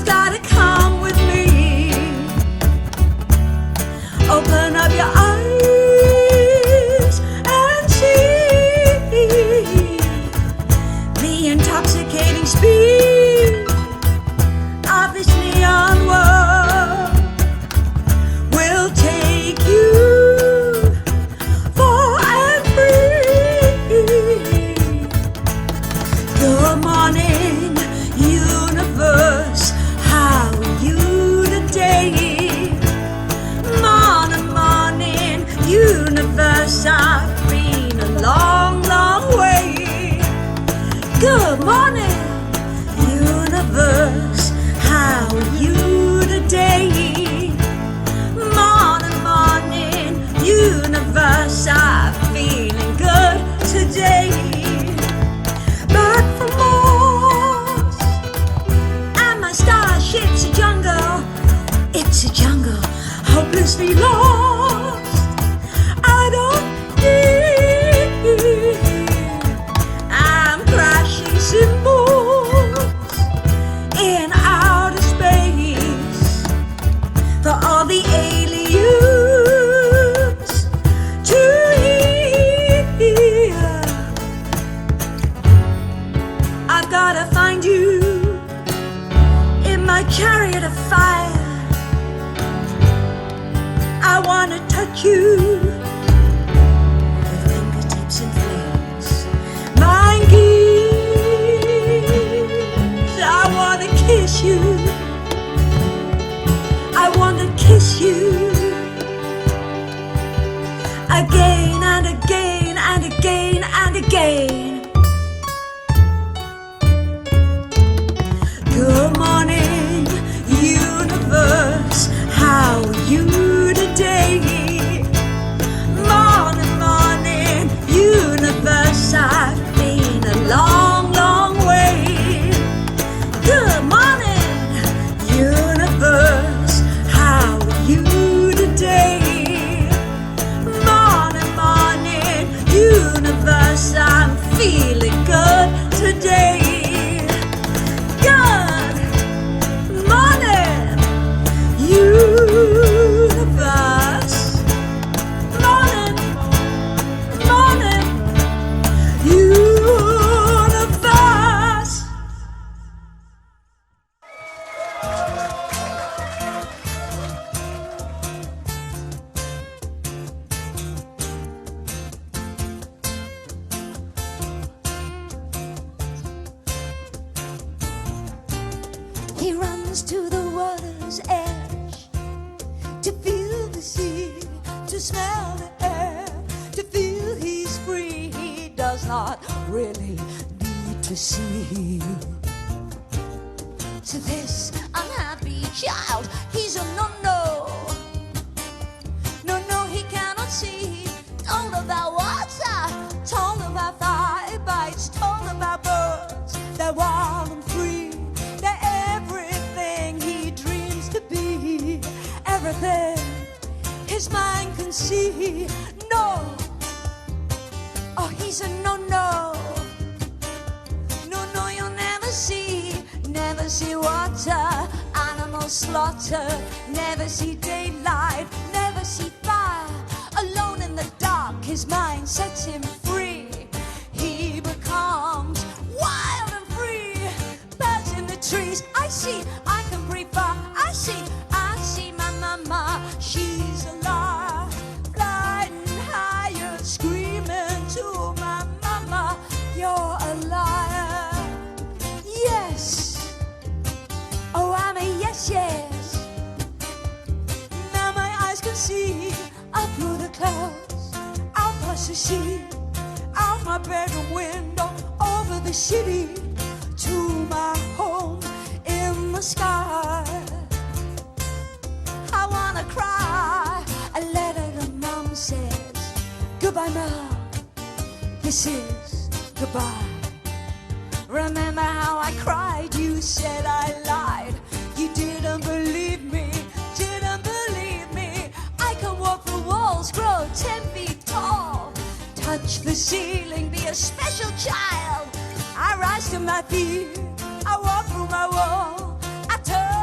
You've gotta come with me. Open up your eyes and see the intoxicating speed of this neon world. Will take you far and free. Good morning, universe, how are you today? Morning, universe, I've been a long, long way. Good morning, universe, how are you today? Morning, universe, I'm feeling good today. Back from Mars, and my starship's a jungle. It's a jungle, hopelessly lost. I don't need, I'm crashing symbols in outer space for all the aliens to hear. I've gotta find you in my chariot of fire. I wanna touch you with fingertips and flames. My geese, I wanna kiss you. I wanna kiss you again and again and again and again. Good morning, universe, how are you today? Morning, universe, I've been a long, long way. Good morning, universe, how are you today? Morning, universe, I'm feeling good today. Good morning, universe. Morning, universe. He runs to the water's edge to feel the sea, to smell the air, to feel he's free. He does not really need to see. To this unhappy child, he's a no-no. No, he cannot see. Told about water, told about fire bites, told about birds that wild and free. They're everything he dreams to be, everything his mind can see. No, oh, he's a no-no. No, you'll never see water, animals slaughter, never see daylight, never see fire. Alone in the dark, his mind sets him free. He becomes wild and free. Birds in the trees, I see, I can breathe far. I see my mama, she's alive, flying higher, screaming to my mama, you're a liar. Yes, oh, I'm a yes. Now my eyes can see up through the clouds, out past the sea, out my bedroom window, over the city, to my home in the sky. I wanna cry a letter that Mom says, goodbye, Mom, this is goodbye. Remember how I cried, you said I lied. You didn't believe me, I can walk through walls, grow 10 feet tall, touch the ceiling, be a special child. I rise to my feet, I walk through my wall, I turn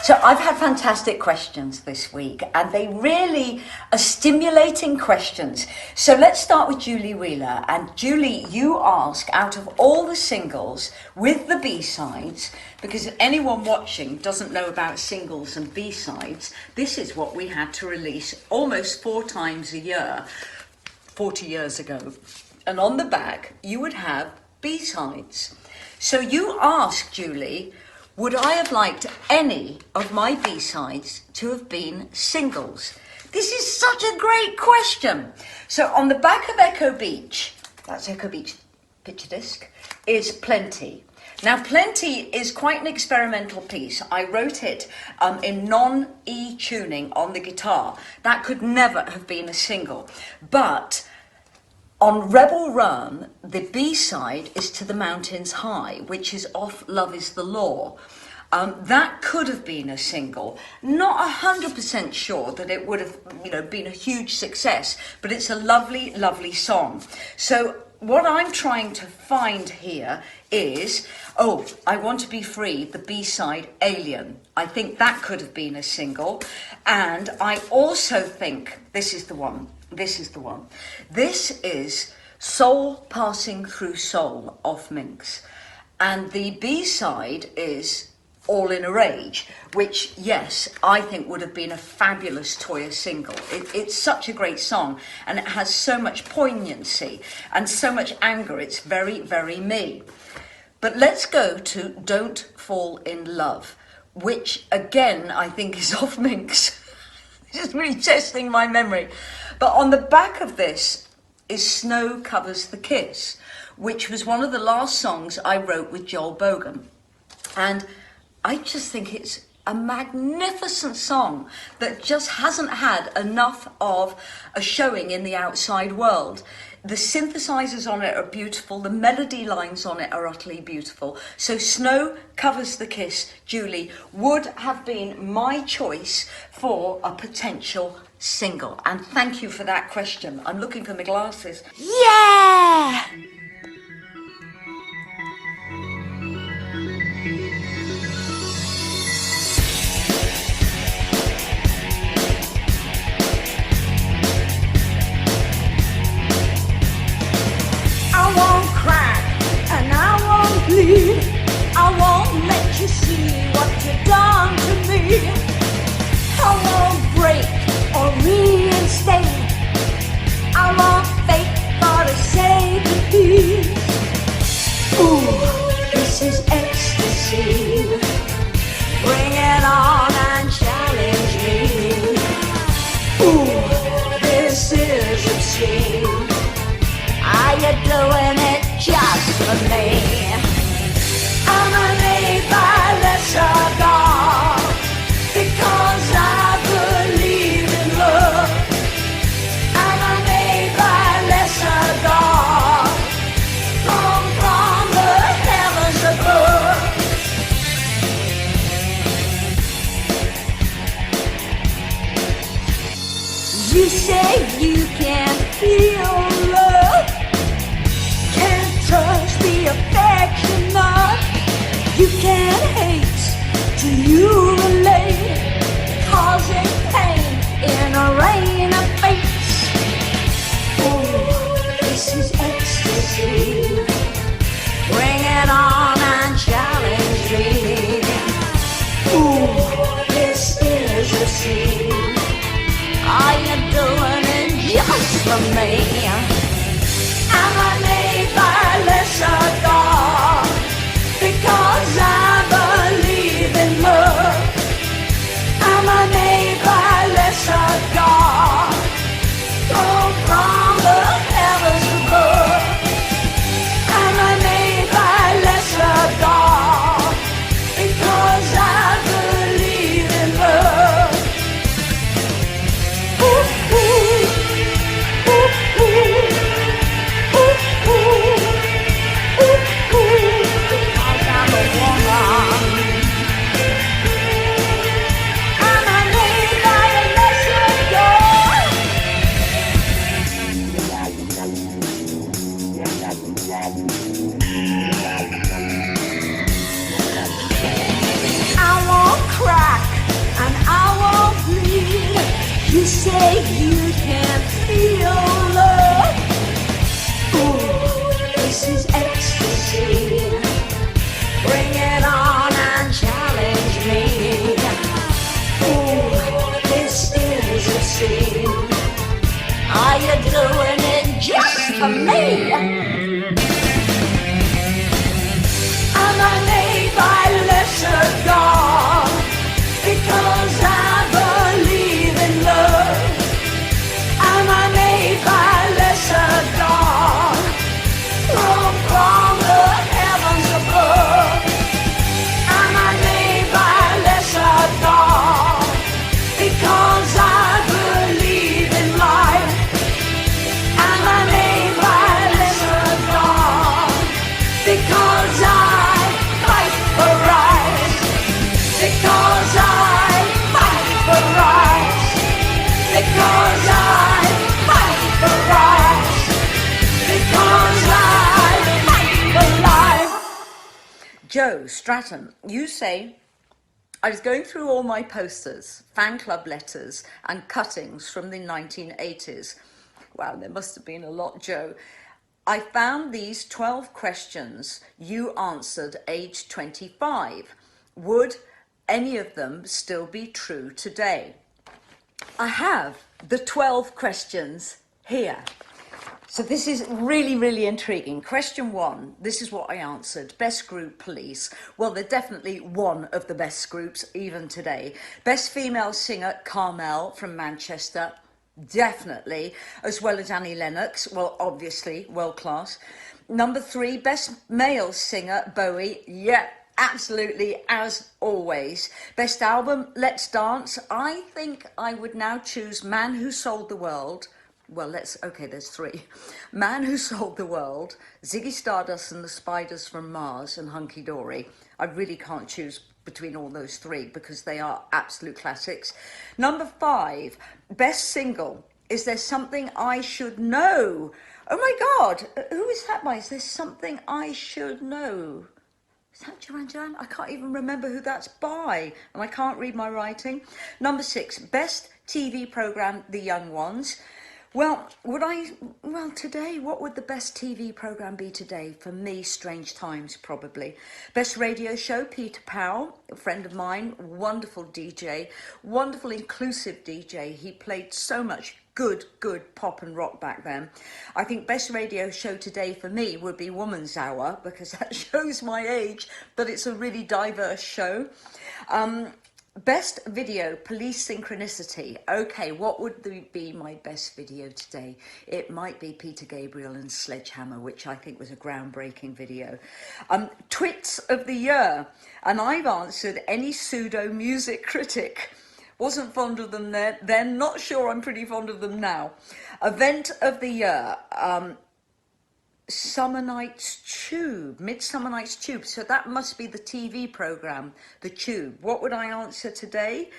So I've had fantastic questions this week, and they really are stimulating questions. So let's start with Julie Wheeler. And Julie, you ask, out of all the singles with the B-sides, because if anyone watching doesn't know about singles and B-sides, this is what we had to release almost 4 times a year, 40 years ago. And on the back, you would have B-sides. So you ask, Julie, would I have liked any of my B-sides to have been singles? This is such a great question. So on the back of Echo Beach, that's Echo Beach picture disc, is Plenty. Now Plenty is quite an experimental piece. I wrote it in non-E tuning on the guitar. That could never have been a single. But on Rebel Run, the B-side is To the Mountains High, which is off Love is the Law. That could have been a single. Not 100% sure that it would have, been a huge success, but it's a lovely, lovely song. So what I'm trying to find here is, I Want to Be Free, the B-side, Alien. I think that could have been a single. And I also think this is the one. This is Soul Passing Through Soul off Minx. And the B-side is All in a Rage, which, yes, I think would have been a fabulous Toyah single. It's such a great song, and it has so much poignancy and so much anger. It's very, very me. But let's go to Don't Fall in Love, which, again, I think is off Minx. Just retesting my memory. But on the back of this is Snow Covers the Kiss, which was one of the last songs I wrote with Joel Bogan. And I just think it's a magnificent song that just hasn't had enough of a showing in the outside world. The synthesizers on it are beautiful. The melody lines on it are utterly beautiful. So Snow Covers the Kiss, Julie, would have been my choice for a potential single. And thank you for that question. I'm looking for my glasses. Yeah! I won't cry and I won't bleed. I won't let you see what you've done to me. I won't break or reinstate. I won't fake for the sake of peace. Ooh, this is ecstasy. Bring it on and challenge me. Ooh, this is obscene. Are you doing it just for me? I'm made by lesser God because I believe in love. I'm made by lesser God, come from the heavens above. You say you can't feel love, can't touch the affection of. You can't hate, do you relate? Causing pain in a rain of face. Oh, this is ecstasy. Bring it on and challenge me. Ooh, this is a scene. Are you doing it say you can feel love. Ooh, this is ecstasy. Bring it on and challenge me. Ooh, this is a scene. Are you doing it just for me? Am I made by lesser God? Because I believe in love. Am I made by lesser God? From the heavens above. Am I made by lesser God? Because I believe in life. Am I made by lesser God? Because I fight for rights. Because I fight for rights. Because I fight for rights. Because I fight for life. Joe Stratton, you say, I was going through all my posters, fan club letters and cuttings from the 1980s. Wow, there must have been a lot, Joe. I found these 12 questions you answered age 25. Would any of them still be true today? I have the 12 questions here. So this is really, really intriguing. Question 1, this is what I answered. Best group, Police. Well, they're definitely one of the best groups, even today. Best female singer, Carmel from Manchester. Definitely. As well as Annie Lennox. Well, obviously, world class. Number 3, best male singer, Bowie. Yeah, absolutely, as always. Best album, Let's Dance. I think I would now choose Man Who Sold the World. Well, okay, there's 3. Man Who Sold the World, Ziggy Stardust and the Spiders from Mars, and Hunky Dory. I really can't choose between all those 3 because they are absolute classics. Number 5, best single, Is There Something I Should Know? Oh my God, who is that by? Is There Something I Should Know? Is that Duran Duran? I can't even remember who that's by, and I can't read my writing. Number 6, best TV programme, The Young Ones. Well, today, what would the best TV programme be today? For me, Strange Times, probably. Best radio show, Peter Powell, a friend of mine, wonderful DJ, wonderful inclusive DJ. He played so much good pop and rock back then. I think best radio show today for me would be Woman's Hour, because that shows my age, but it's a really diverse show. Best video, Police Synchronicity. Okay, what would be my best video today? It might be Peter Gabriel and Sledgehammer, which I think was a groundbreaking video. Twits of the Year, and I've answered any pseudo music critic. Wasn't fond of them then, not sure I'm pretty fond of them now. Event of the Year, Summer Night's Tube, Midsummer Night's Tube. So that must be the TV programme, The Tube. What would I answer today?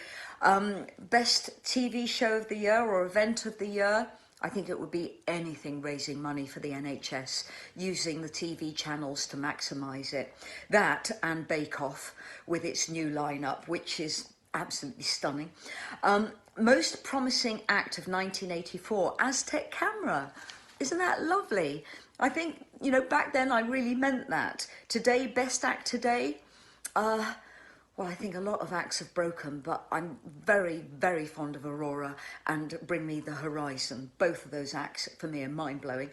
Best TV show of the year or event of the year? I think it would be anything raising money for the NHS, using the TV channels to maximise it. That and Bake Off with its new lineup, which is absolutely stunning. Most promising act of 1984, Aztec Camera. Isn't that lovely? I think, back then I really meant that. Today, best act today? Well, I think a lot of acts have broken, but I'm very, very fond of Aurora and Bring Me the Horizon. Both of those acts, for me, are mind-blowing.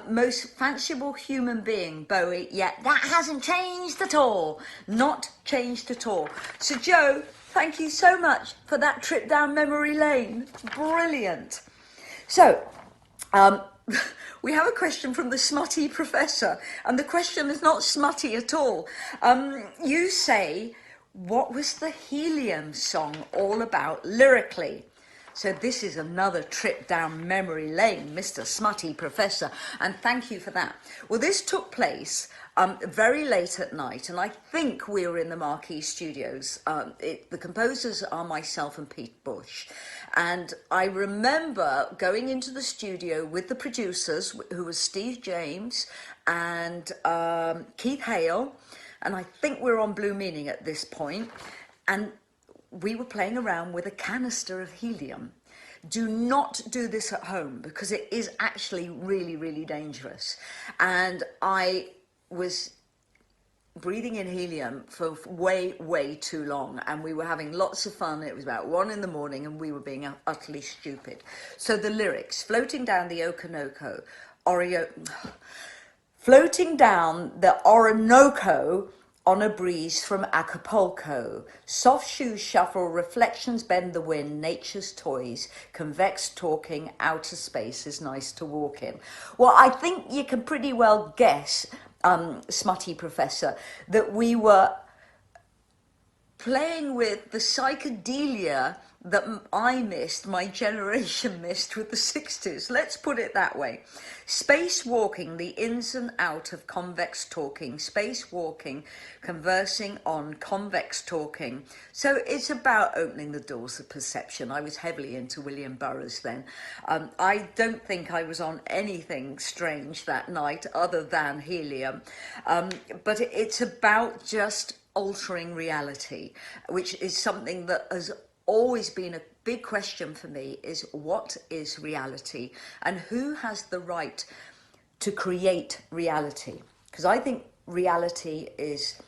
Most fanciable human being, Bowie. Yeah, that hasn't changed at all. Not changed at all. So, Joe, thank you so much for that trip down memory lane. Brilliant. So, we have a question from the smutty professor, and the question is not smutty at all. You say, what was the Helium song all about lyrically? So this is another trip down memory lane, Mr. Smutty Professor, and thank you for that. Well, this took place very late at night, and I think we were in the Marquee Studios. The composers are myself and Pete Bush, and I remember going into the studio with the producers, who was Steve James and Keith Hale, and I think we were on Blue Meaning at this point, and we were playing around with a canister of helium. Do not do this at home because it is actually really, really dangerous. And I was breathing in helium for way, way too long, and we were having lots of fun. It was about 1 a.m. and we were being utterly stupid. So the lyrics, floating down the Orinoco on a breeze from Acapulco. Soft shoes shuffle, reflections bend the wind, nature's toys, convex talking, outer space is nice to walk in. Well, I think you can pretty well guess, Smutty Professor, that we were playing with the psychedelia that I missed, my generation missed with the 60s. Let's put it that way. Space walking, the ins and out of convex talking. Space walking, conversing on convex talking. So it's about opening the doors of perception. I was heavily into William Burroughs then. I don't think I was on anything strange that night other than helium. But it's about just altering reality, which is something that has always been a big question for me, is what is reality and who has the right to create reality? Because I think reality is,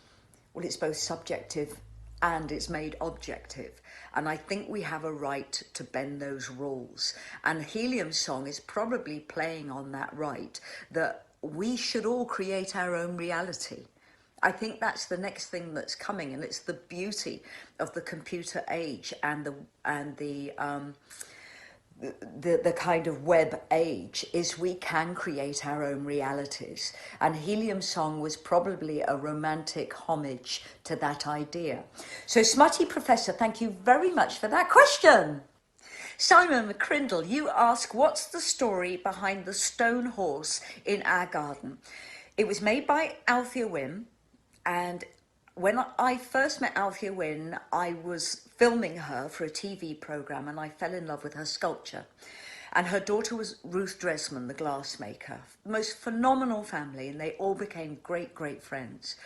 well, it's both subjective and it's made objective. And I think we have a right to bend those rules. And Helium's song is probably playing on that right, that we should all create our own reality. I think that's the next thing that's coming, and it's the beauty of the computer age and the kind of web age, is we can create our own realities. And Helium's song was probably a romantic homage to that idea. So Smutty Professor, thank you very much for that question. Simon McCrindle, you ask, what's the story behind the stone horse in our garden? It was made by Althea Wynne. And when I first met Althea Wynne, I was filming her for a TV programme and I fell in love with her sculpture. And her daughter was Ruth Dresman, the glassmaker. The most phenomenal family, and they all became great, great friends.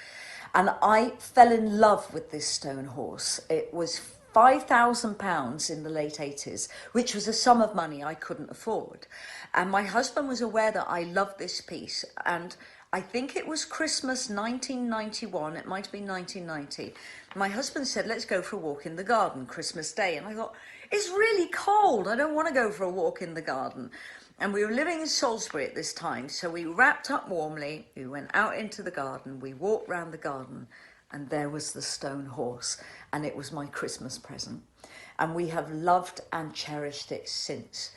And I fell in love with this stone horse. It was £5,000 in the late 80s, which was a sum of money I couldn't afford. And my husband was aware that I loved this piece, and I think it was Christmas 1991, it might have been 1990. My husband said, let's go for a walk in the garden, Christmas Day. And I thought, it's really cold, I don't want to go for a walk in the garden. And we were living in Salisbury at this time, so we wrapped up warmly, we went out into the garden, we walked round the garden, and there was the stone horse, and it was my Christmas present. And we have loved and cherished it since.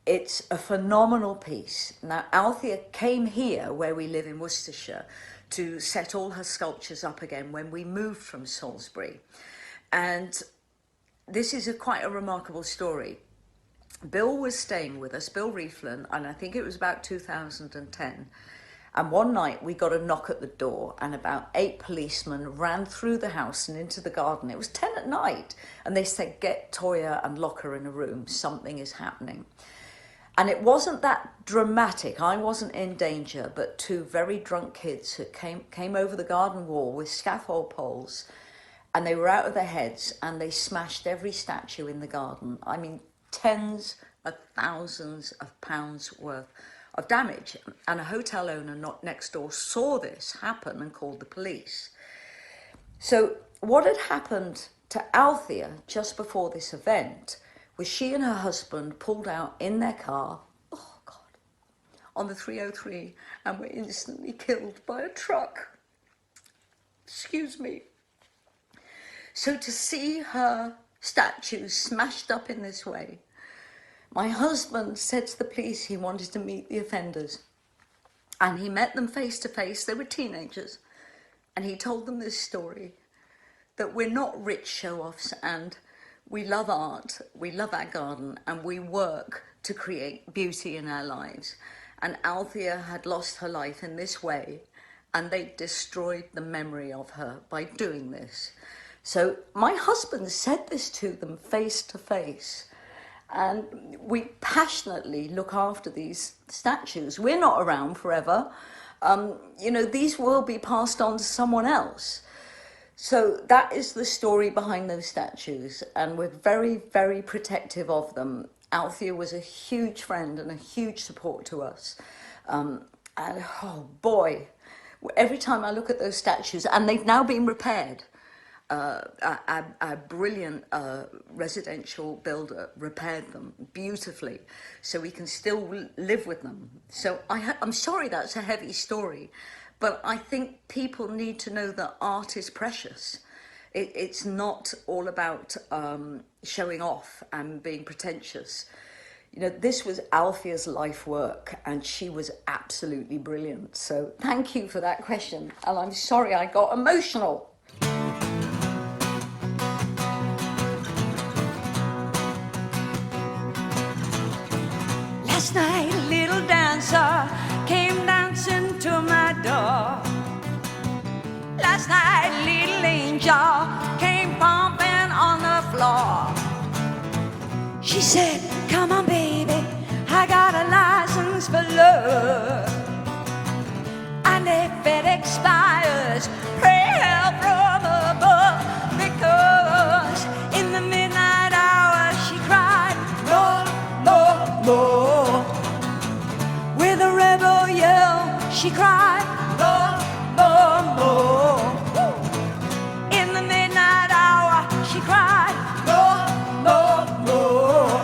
It's a phenomenal piece. Now, Althea came here, where we live in Worcestershire, to set all her sculptures up again when we moved from Salisbury. And this is quite a remarkable story. Bill was staying with us, Bill Reeflin, and I think it was about 2010. And one night we got a knock at the door, and about 8 policemen ran through the house and into the garden. It was 10 at night, and they said, get Toyah and lock her in a room, something is happening. And it wasn't that dramatic. I wasn't in danger, but 2 very drunk kids who came over the garden wall with scaffold poles, and they were out of their heads, and they smashed every statue in the garden. I mean, tens of thousands of pounds worth of damage. And a hotel owner not next door saw this happen and called the police. So what had happened to Althea just before this event was she and her husband pulled out in their car, oh God, on the 303, and were instantly killed by a truck. Excuse me. So to see her statues smashed up in this way, my husband said to the police he wanted to meet the offenders. And he met them face to face. They were teenagers. And he told them this story, that we're not rich show-offs, and we love art, we love our garden, and we work to create beauty in our lives. And Althea had lost her life in this way, and they destroyed the memory of her by doing this. So my husband said this to them face to face, and we passionately look after these statues. We're not around forever. You know, these will be passed on to someone else. So that is the story behind those statues, and we're very, very protective of them. Althea was a huge friend and a huge support to us. And oh boy, every time I look at those statues, and they've now been repaired. A brilliant residential builder repaired them beautifully, so we can still live with them. So I'm sorry that's a heavy story, but I think people need to know that art is precious. It's not all about showing off and being pretentious. You know, this was Althea's life work, and she was absolutely brilliant. So thank you for that question, and I'm sorry I got emotional. Last night a little dancer came dancing to my door. Last night a little angel came pumping on the floor. She said, come on baby, I got a license for love. And if it expires, pray help from above. Because in the midnight hour she cried, more, more, more. With a rebel yell, she cried, more, more, more. In the midnight hour, she cried, more, more, more.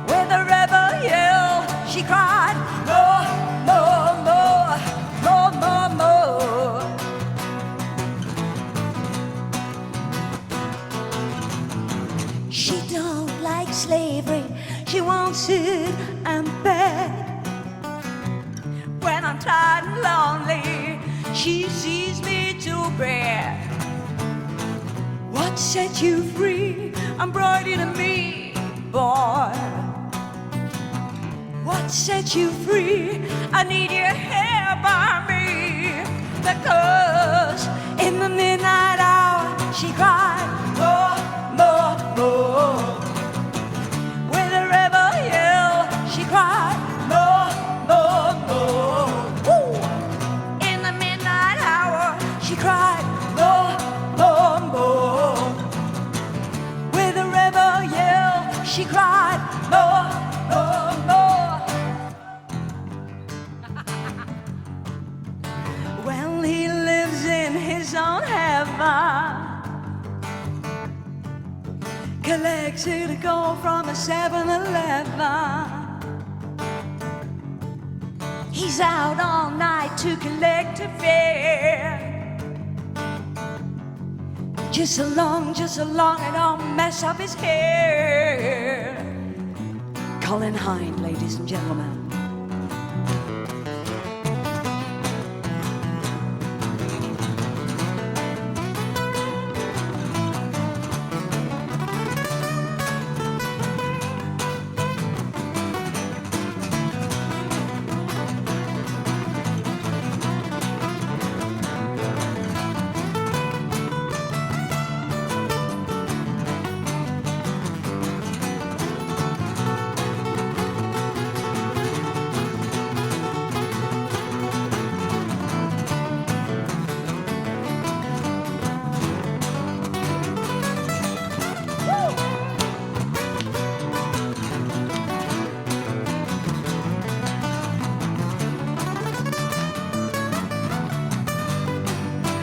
With a rebel yell, she cried, more, more, more, more, more, more. She don't like slavery, she wants it and bad. When I'm tired and lonely, she sees me to bed. What set you free? I'm brought to me, boy. What set you free? I need your hair by me. Because in the midnight hour, she cried, more, more, more. With a rebel yell, she cried, more, more, more. Woo! In the midnight hour, she cried, more, more, more. With a rebel yell, she cried, more, more, more. Well, he lives in his own heaven, collects it to go from a 7-Eleven. He's out all night to collect a fare. Just so long, it don't mess up his hair. Colin Hind, ladies and gentlemen.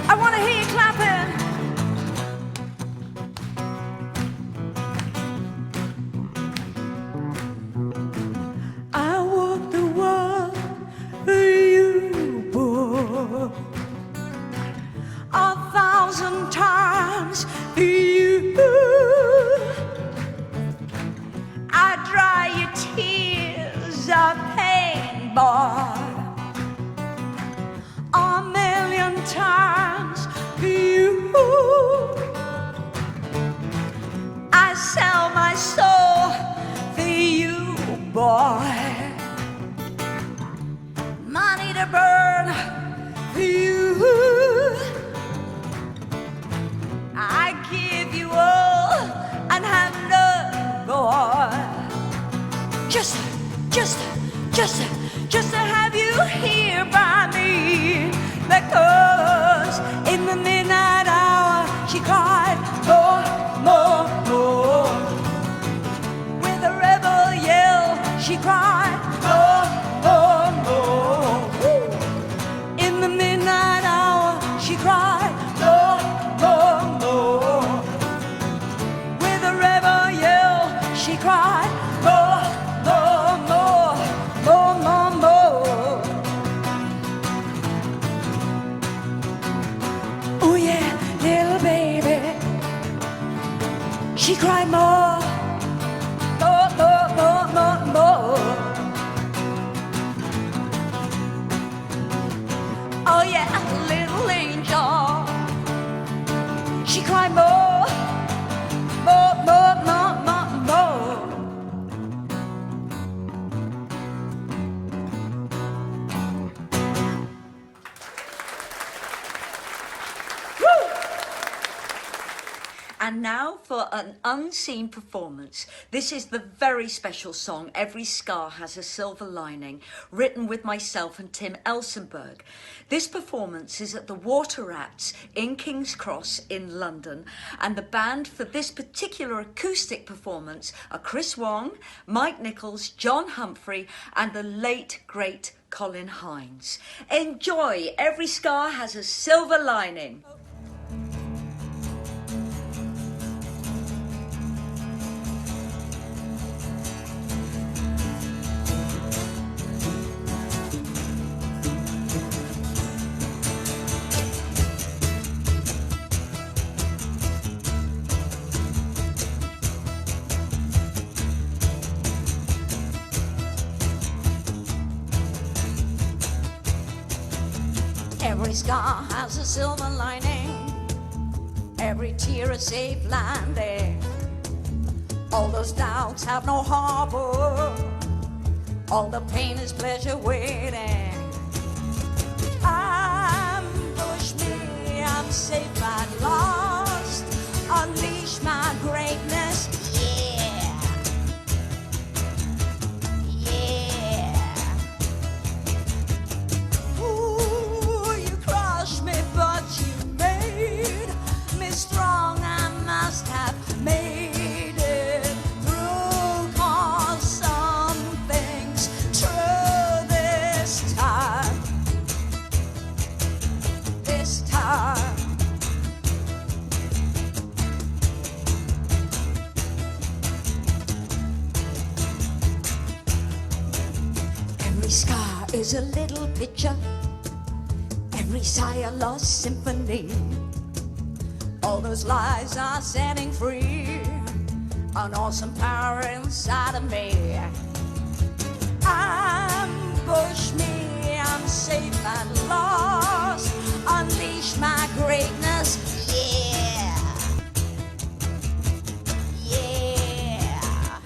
I want to hear you clapping. I walk the world for you, boy. 1,000 times for you. I dry your tears of pain, boy. 1,000,000 times for you. I sell my soul for you, boy. Money to burn for you. I give you all and have none, boy. Just to have you here by me. Because in the midnight She cried more, more, more, more, more, more. Oh yeah, little angel. She cried more, more, more, more, more, more. And now for an unseen performance. This is the very special song, Every Scar Has a Silver Lining, written with myself and Tim Elsenberg. This performance is at the Water Rats in King's Cross in London, and the band for this particular acoustic performance are Chris Wong, Mike Nichols, John Humphrey, and the late, great Colin Hines. Enjoy Every Scar Has a Silver Lining. Every scar has a silver lining, every tear a safe landing. All those doubts have no harbor, all the pain is pleasure waiting. Ambush me, I'm safe at last. Unleash my greatness, yeah, yeah. Ooh, you crushed me, but you made me strong. I must have made it through, 'cause something's true this time. This time. Every scar is a little picture, every sigh a lost symphony. All those lies are setting free an awesome power inside of me. Ambush me, I'm safe and lost. Unleash my greatness, yeah, yeah.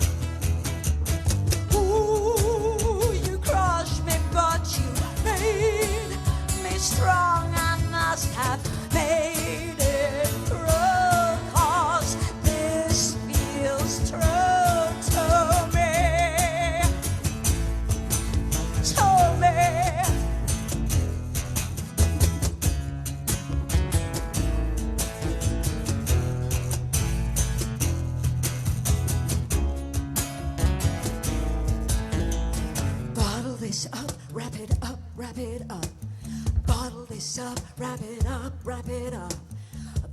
Ooh, you crushed me, but you made me strong. I must have made it through, 'cause this feels true to me, to me. Bottle this up, wrap it up, wrap it up. Bottle this up, wrap it up, wrap it up.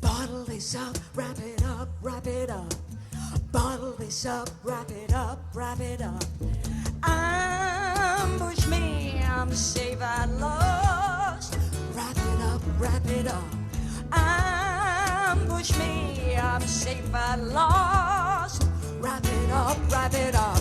Bottle this up, wrap it up, wrap it up. Bottle this up, wrap it up, wrap it up. Ambush me, I'm safe at last. Wrap it up, wrap it up. Ambush me, I'm safe at last. Wrap it up, wrap it up.